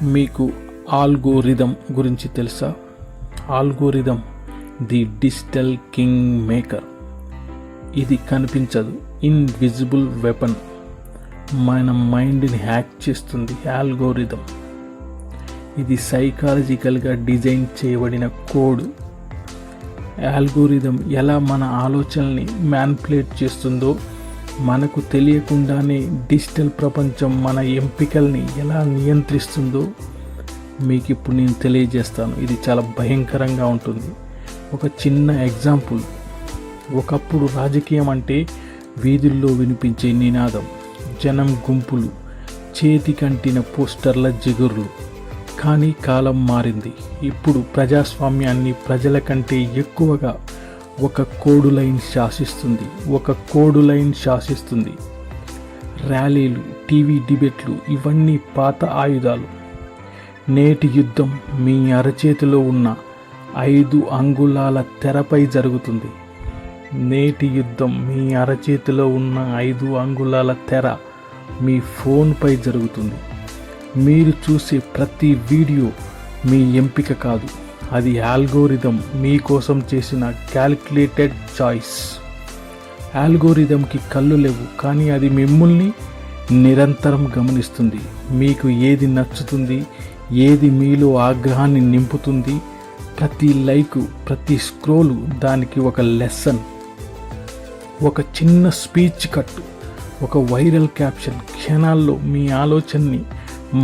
మీకు ఆల్గోరిథం గురించి తెలుసా? Algorithm the digital king maker. ఇది కనిపించదు, ఇన్విజిబుల్ వెపన్. మన మైండ్ని హ్యాక్ చేస్తుంది ఆల్గోరిథం. ఇది సైకాలజికల్గా డిజైన్ చేయబడిన కోడ్. ఆల్గోరిథం ఎలా మన ఆలోచనల్ని మ్యానిపులేట్ చేస్తుందో, మనకు తెలియకుండానే డిజిటల్ ప్రపంచం మన ఎంపికల్ని ఎలా నియంత్రిస్తుందో మీకు ఇప్పుడు నేను తెలియజేస్తాను. ఇది చాలా భయంకరంగా ఉంటుంది. ఒక చిన్న ఎగ్జాంపుల్. ఒకప్పుడు రాజకీయం అంటే వీధుల్లో వినిపించే నినాదం, జనం గుంపులు, చేతికంటిన పోస్టర్ల జిగుర్లు. కానీ కాలం మారింది. ఇప్పుడు ప్రజాస్వామ్యాన్ని ప్రజల కంటే ఎక్కువగా ఒక కోడ్ లైన్ శాసిస్తుంది. ర్యాలీలు, టీవీ డిబేట్లు ఇవన్నీ పాత ఆయుధాలు. నేటి యుద్ధం మీ అరచేతిలో ఉన్న 5 అంగుళాల తెరపై జరుగుతుంది. మీ ఫోన్పై జరుగుతుంది. మీరు చూసే ప్రతి వీడియో మీ ఎంపిక కాదు, అది ఆల్గోరిథం మీకోసం చేసిన క్యాలిక్యులేటెడ్ చాయిస్. ఆల్గోరిథంకి కళ్ళు లేవు, కానీ అది మిమ్మల్ని నిరంతరం గమనిస్తుంది. మీకు ఏది నచ్చుతుంది, ఏది మీలో ఆగ్రహాన్ని నింపుతుంది. ప్రతి లైకు, ప్రతి స్క్రోలు దానికి ఒక లెసన్. ఒక చిన్న స్పీచ్ కట్టు, ఒక వైరల్ క్యాప్షన్ క్షణాల్లో మీ ఆలోచనని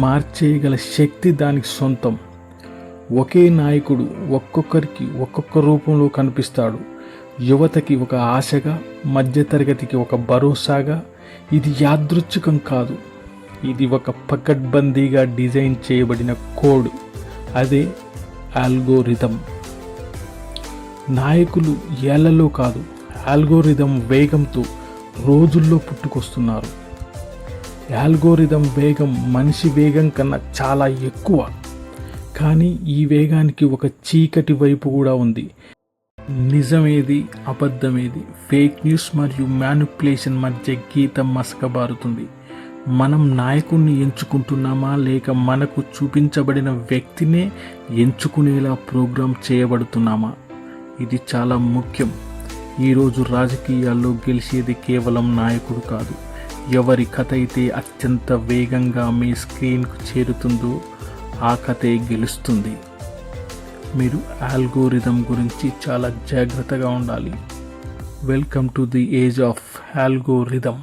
మార్చేయగల శక్తి దానికి సొంతం. ఒకే నాయకుడు ఒక్కొక్కరికి ఒక్కొక్క రూపంలో కనిపిస్తాడు. యువతకి ఒక ఆశగా, మధ్యతరగతికి ఒక భరోసాగా. ఇది యాదృచ్ఛికం కాదు, ఇది ఒక పకడ్బందీగా డిజైన్ చేయబడిన కోడ్. అదే ఆల్గోరిథం. నాయకులు ఏళ్లలో కాదు, ఆల్గోరిథం వేగంతో రోజుల్లో పుట్టుకొస్తున్నారు. ఆల్గోరిథం వేగం మనిషి వేగం కన్నా చాలా ఎక్కువ. కానీ ఈ వేగానికి ఒక చీకటి వైపు కూడా ఉంది. నిజమేది, అబద్ధమేది, ఫేక్ న్యూస్ మరియు మ్యానిపులేషన్ మధ్య గీత మసకబారుతుంది. మనం నాయకుడిని ఎంచుకుంటున్నామా, లేక మనకు చూపించబడిన వ్యక్తినే ఎంచుకునేలా ప్రోగ్రామ్ చేయబడుతున్నామా? ఇది చాలా ముఖ్యం. ఈరోజు రాజకీయాల్లో గెలిచేది కేవలం నాయకుడు కాదు. ఎవరి కథ అయితే అత్యంత వేగంగా మీ స్క్రీన్కు చేరుతుందో ఆ కథే గెలుస్తుంది. మీరు ఆల్గోరిథం గురించి చాలా జాగ్రత్తగా ఉండాలి. Welcome to the age of algorithm.